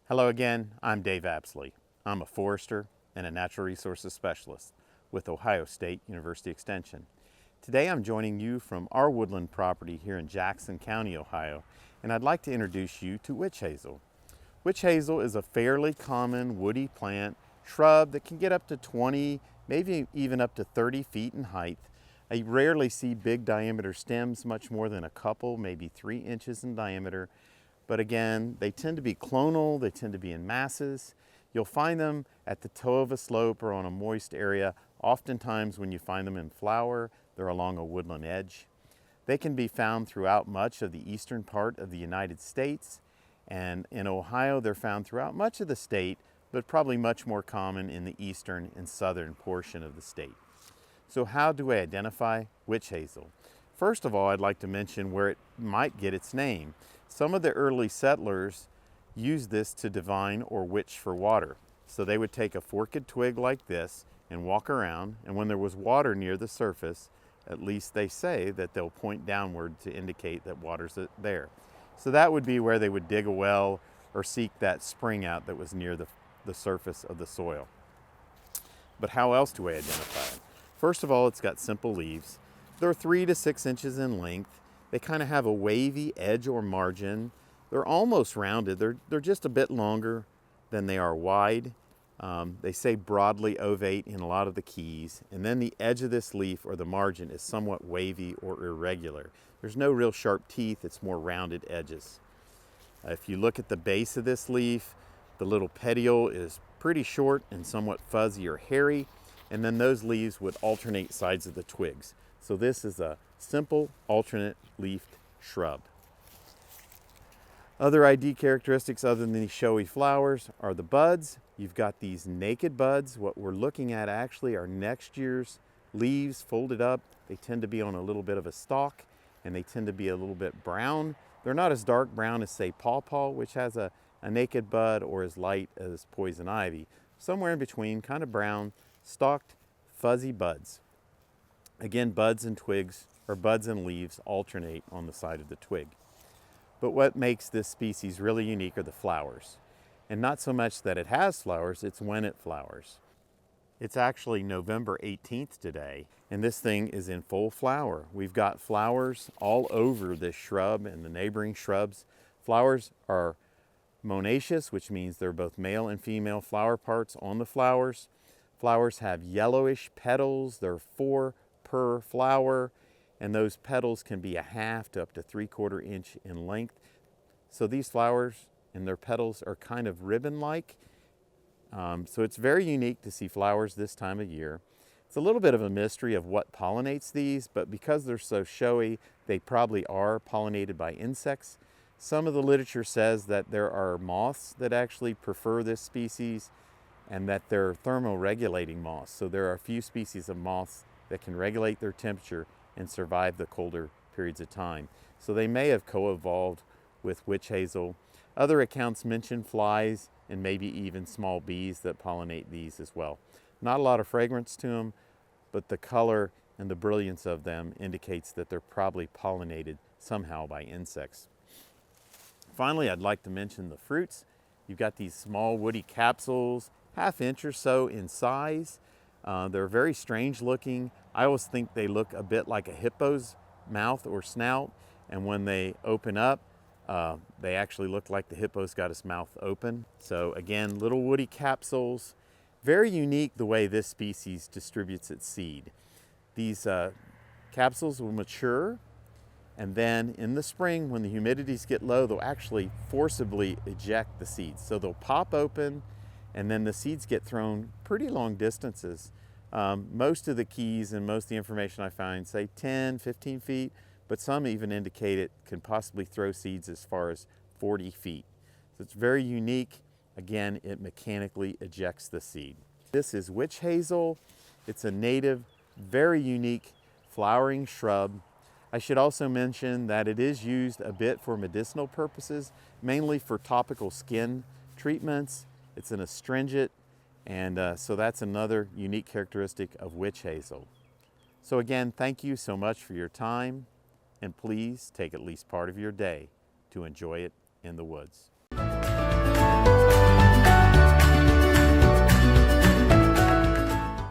Hello again, I'm Dave Apsley. I'm a forester and a natural resources specialist with Ohio State University Extension. Today I'm joining you from our woodland property here in Jackson County, Ohio, and I'd like to introduce you to witch hazel. Witch hazel is a fairly common woody plant, shrub that can get up to 20, maybe even up to 30 feet in height. I rarely see big diameter stems, much more than a couple, maybe 3 inches in diameter. But again, they tend to be clonal, they tend to be in masses. You'll find them at the toe of a slope or on a moist area. Oftentimes when you find them in flower, they're along a woodland edge. They can be found throughout much of the eastern part of the United States. And in Ohio, they're found throughout much of the state, but probably much more common in the eastern and southern portion of the state. So how do I identify witch hazel? First of all, I'd like to mention where it might get its name. Some of the early settlers used this to divine or witch for water. So they would take a forked twig like this and walk around, and when there was water near the surface, at least they say that they'll point downward to indicate that water's there. So that would be where they would dig a well or seek that spring out that was near the surface of the soil. But how else do I identify it? First of all, it's got simple leaves. They're 3 to 6 inches in length. They kind of have a wavy edge or margin. They're almost rounded. They're just a bit longer than they are wide. They say broadly ovate in a lot of the keys. And then the edge of this leaf or the margin is somewhat wavy or irregular. There's no real sharp teeth. It's more rounded edges. If you look at the base of this leaf, the little petiole is pretty short and somewhat fuzzy or hairy. And then those leaves would alternate sides of the twigs. So this is a simple alternate leafed shrub. Other ID characteristics other than these showy flowers are the buds. You've got these naked buds. What we're looking at actually are next year's leaves folded up. They tend to be on a little bit of a stalk and they tend to be a little bit brown. They're not as dark brown as say pawpaw, which has a naked bud, or as light as poison ivy. Somewhere in between, kind of brown, stalked, fuzzy buds. Again, buds and twigs, or buds and leaves, alternate on the side of the twig. But what makes this species really unique are the flowers. And not so much that it has flowers, it's when it flowers. It's actually November 18th today, and this thing is in full flower. We've got flowers all over this shrub and the neighboring shrubs. Flowers are monoecious, which means they're both male and female flower parts on the flowers. Flowers have yellowish petals. There are 4 per flower, and those petals can be a half to up to 3/4 inch in length. So these flowers and their petals are kind of ribbon-like. So it's very unique to see flowers this time of year. It's a little bit of a mystery of what pollinates these, but because they're so showy, they probably are pollinated by insects. Some of the literature says that there are moths that actually prefer this species and that they're thermoregulating moths. So there are a few species of moths that can regulate their temperature and survive the colder periods of time. So they may have co-evolved with witch hazel. Other accounts mention flies and maybe even small bees that pollinate these as well. Not a lot of fragrance to them, but the color and the brilliance of them indicates that they're probably pollinated somehow by insects. Finally, I'd like to mention the fruits. You've got these small woody capsules, ½ inch or so in size. They're very strange looking. I always think they look a bit like a hippo's mouth or snout, and when they open up, they actually look like the hippo's got its mouth open. So again, little woody capsules. Very unique the way this species distributes its seed. These capsules will mature, and then in the spring, when the humidities get low, they'll actually forcibly eject the seeds. So they'll pop open, and then the seeds get thrown pretty long distances. Most of the keys and most of the information I find say 10, 15 feet, but some even indicate it can possibly throw seeds as far as 40 feet. So it's very unique. Again, it mechanically ejects the seed. This is witch hazel. It's a native, very unique flowering shrub. I should also mention that it is used a bit for medicinal purposes, mainly for topical skin treatments. It's an astringent, and so that's another unique characteristic of witch hazel. So again, thank you so much for your time, and please take at least part of your day to enjoy it in the woods.